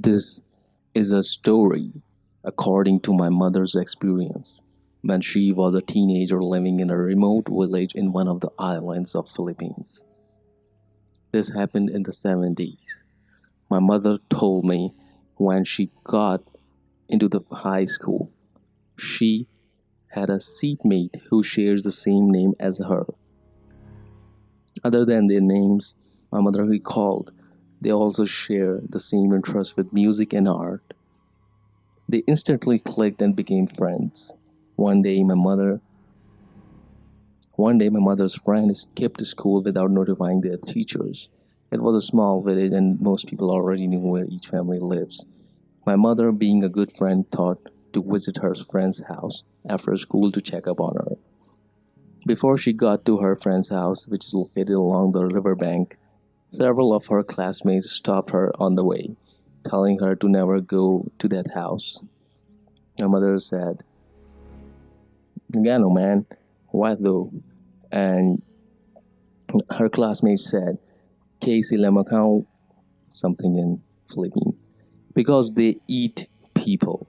This is a story according to my mother's experience when she was a teenager living in a remote village in one of the islands of Philippines. This happened in the 70s. My mother told me when she got into the high school, she had a seatmate who shares the same name as her. Other than their names, my mother recalled they also share the same interest with music and art. They instantly clicked and became friends. One day my mother One day my mother's friend skipped school without notifying their teachers. It was a small village and most people already knew where each family lives. My mother, being a good friend, thought to visit her friend's house after school to check up on her. Before she got to her friend's house, which is located along the riverbank, several of her classmates stopped her on the way, telling her to never go to that house. My mother said, "Gano man, why though?" And her classmates said, "Casey Lamacau," something in Philippine, because they eat people.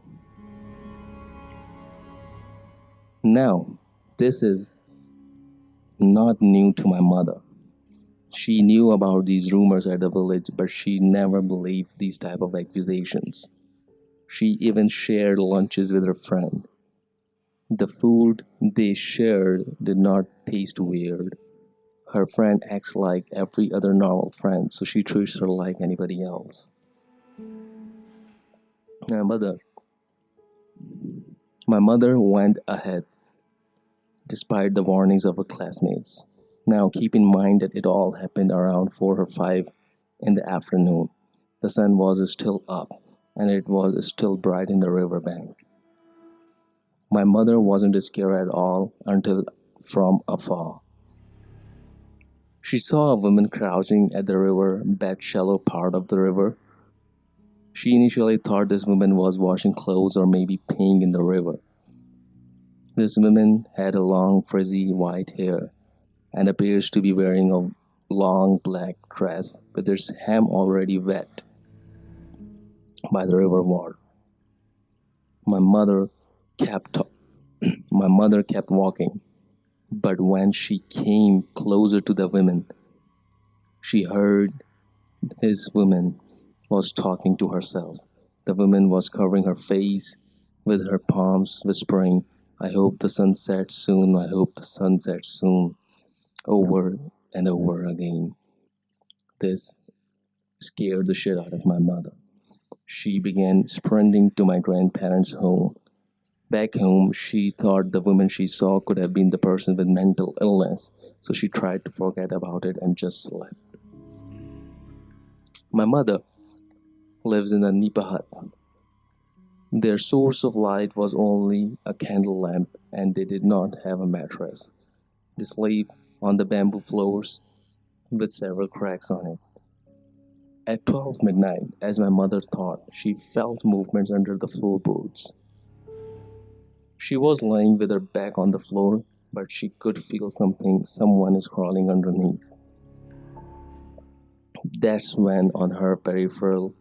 Now, this is not new to my mother. She knew about these rumors at the village, but she never believed these type of accusations. She even shared lunches with her friend. The food they shared did not taste weird. Her friend acts like every other normal friend, so she treats her like anybody else. My mother, my mother went ahead despite the warnings of her classmates. Now keep in mind that it all happened around 4 or 5 in the afternoon. The sun was still up and it was still bright in the riverbank. My mother wasn't scared at all until from afar. She saw a woman crouching at the river bed shallow part of the river. She initially thought this woman was washing clothes or maybe peeing in the river. This woman had a long frizzy white hair and appears to be wearing a long black dress with its hem already wet by the river water. My mother kept my mother kept walking, but when she came closer to the woman, she heard his woman was talking to herself. The woman was covering her face with her palms, whispering, "I hope the sun sets soon, I hope the sun sets soon," over and over again. This scared the shit out of my mother. She began sprinting to my grandparents' home. Back home, she thought the woman she saw could have been the person with mental illness, so she tried to forget about it and just slept. My mother lives in a nipa hut. Their source of light was only a candle lamp, and they did not have a mattress. They sleep on the bamboo floors with several cracks on it. At 12 midnight, as my mother thought, she felt movements under the floorboards. She was lying with her back on the floor, but she could feel someone is crawling underneath. That's when, on her peripheral,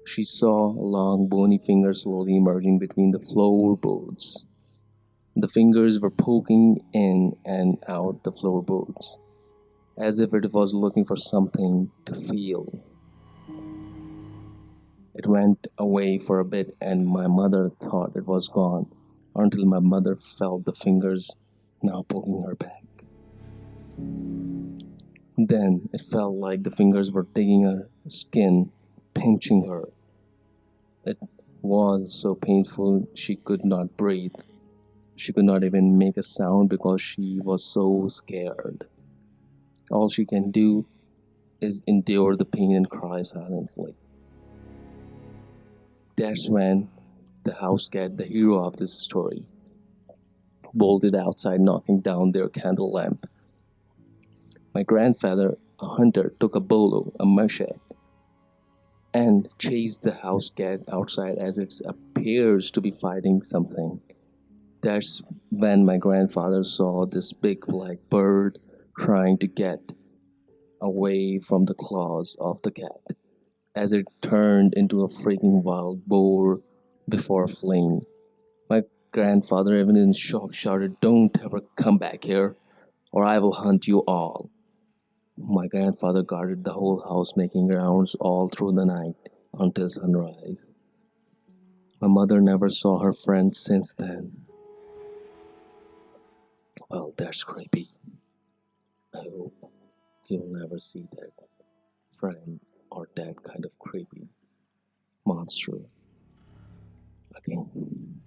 she saw long bony fingers slowly emerging between the floorboards. The fingers were poking in and out the floorboards, as if it was looking for something to feel. It went away for a bit, and my mother thought it was gone until my mother felt the fingers now poking her back. Then it felt like the fingers were digging her skin, pinching her. It was so painful she could not breathe. She could not even make a sound because she was so scared. All she can do is endure the pain and cry silently. That's when the house cat, the hero of this story, bolted outside, knocking down their candle lamp. My grandfather, a hunter, took a bolo, a machete, and chased the house cat outside as it appears to be fighting something. That's when my grandfather saw this big black bird trying to get away from the claws of the cat. as it turned into a freaking wild boar before fleeing. My grandfather, even in shock, shouted, "Don't ever come back here, or I will hunt you all." My grandfather guarded the whole house, making rounds all through the night until sunrise. My mother never saw her friend since then. Well, that's creepy. I hope you'll never see that friend or that kind of creepy monster again.